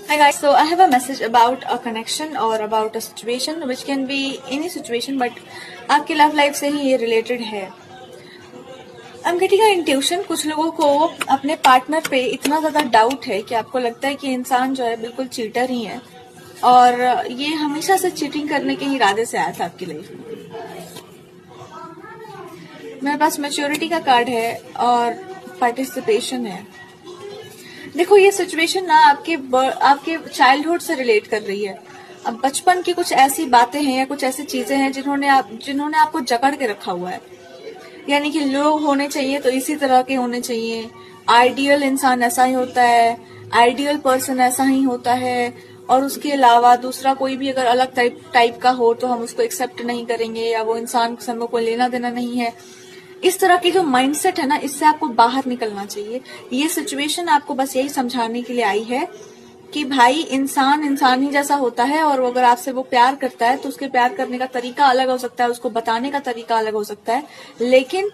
Hi guys, so I have a message about a connection or about a situation which can be any situation but आपकी love life से ही ये related है। I'm getting an intuition, कुछ लोगों को अपने partner पे इतना ज्यादा डाउट है कि आपको लगता है कि इंसान जो है बिल्कुल चीटर ही है और ये हमेशा से चीटिंग करने के ही इरादे से आया था आपकी लाइफ में। मेरे पास मैच्योरिटी का कार्ड है और पार्टिसिपेशन है। देखो ये सिचुएशन ना आपके चाइल्डहुड से रिलेट कर रही है। अब बचपन की कुछ ऐसी बातें हैं या कुछ ऐसी चीजें हैं जिन्होंने आपको जकड़ के रखा हुआ है। यानी कि लोग होने चाहिए तो इसी तरह के होने चाहिए, आइडियल इंसान ऐसा ही होता है, आइडियल पर्सन ऐसा ही होता है और उसके अलावा दूसरा कोई भी अगर अलग टाइप का हो तो हम उसको एक्सेप्ट नहीं करेंगे या वो इंसान से हमको कोई लेना देना नहीं है। इस तरह की जो माइंडसेट है ना, इससे आपको बाहर निकलना चाहिए। ये सिचुएशन आपको बस यही समझाने के लिए आई है कि भाई इंसान ही जैसा होता है और अगर आपसे वो प्यार करता है तो उसके प्यार करने का तरीका अलग हो सकता है, उसको बताने का तरीका अलग हो सकता है, लेकिन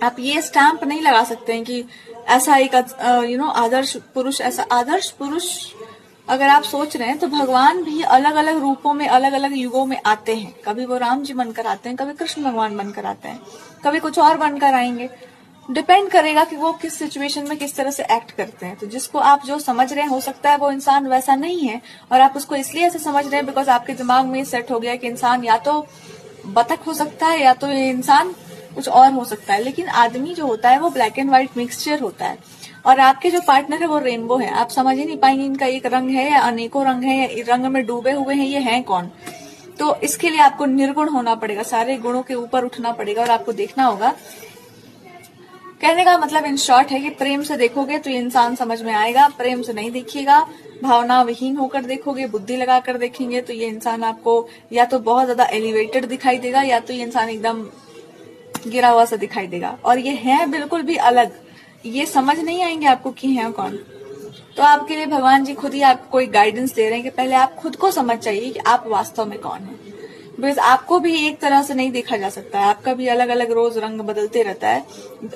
आप ये स्टैंप नहीं लगा सकते हैं कि ऐसा एक आदर्श पुरुष अगर आप सोच रहे हैं तो भगवान भी अलग अलग रूपों में अलग अलग युगों में आते हैं। कभी वो राम जी बनकर आते हैं, कभी कृष्ण भगवान बनकर आते हैं, कभी कुछ और बनकर आएंगे। डिपेंड करेगा कि वो किस सिचुएशन में किस तरह से एक्ट करते हैं। तो जिसको आप जो समझ रहे हैं हो सकता है वो इंसान वैसा नहीं है और आप उसको इसलिए ऐसे समझ रहे हैं बिकॉज आपके दिमाग में सेट हो गया कि इंसान या तो बतख हो सकता है या तो ये इंसान कुछ और हो सकता है। लेकिन आदमी जो होता है वो ब्लैक एंड व्हाइट मिक्सचर होता है और आपके जो पार्टनर है वो रेनबो है। आप समझ ही नहीं पाएंगे इनका एक रंग है या अनेकों रंग है या रंग में डूबे हुए हैं, ये हैं कौन। तो इसके लिए आपको निर्गुण होना पड़ेगा, सारे गुणों के ऊपर उठना पड़ेगा और आपको देखना होगा। कहने का मतलब इन शॉर्ट है कि प्रेम से देखोगे तो ये इंसान समझ में आएगा, प्रेम से नहीं देखिएगा, भावना विहीन होकर देखोगे, बुद्धि लगाकर देखेंगे तो ये इंसान आपको या तो बहुत ज्यादा एलिवेटेड दिखाई देगा या तो ये इंसान एकदम गिरा हुआ सा दिखाई देगा। और ये है बिल्कुल भी अलग, ये समझ नहीं आएंगे आपको कि है कौन। तो आपके लिए भगवान जी खुद ही आपको कोई गाइडेंस दे रहे हैं कि पहले आप खुद को समझ चाहिए कि आप वास्तव में कौन है। बिकॉज आपको भी एक तरह से नहीं देखा जा सकता है, आपका भी अलग अलग रोज रंग बदलते रहता है।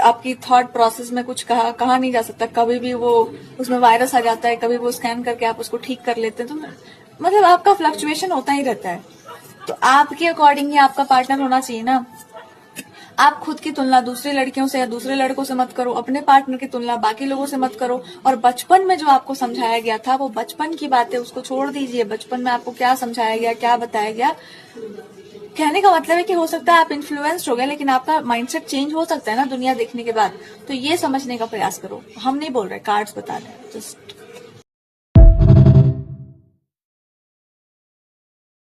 आपकी थॉट प्रोसेस में कुछ कहा नहीं जा सकता, कभी भी वो उसमें वायरस आ जाता है, कभी वो स्कैन करके आप उसको ठीक कर लेते हैं। तो मतलब आपका फ्लक्चुएशन होता ही रहता है। तो आपके अकॉर्डिंग ही आपका पार्टनर होना चाहिए ना। आप खुद की तुलना दूसरी लड़कियों से या दूसरे लड़कों से मत करो, अपने पार्टनर की तुलना बाकी लोगों से मत करो। और बचपन में जो आपको समझाया गया था वो बचपन की बातें उसको छोड़ दीजिए। बचपन में आपको क्या समझाया गया, क्या बताया गया, कहने का मतलब है कि हो सकता है आप इन्फ्लुएंस्ड हो गए लेकिन आपका माइंडसेट चेंज हो सकता है ना दुनिया देखने के बाद। तो ये समझने का प्रयास करो। हम नहीं बोल रहे, कार्ड्स बता रहे हैं, जस्ट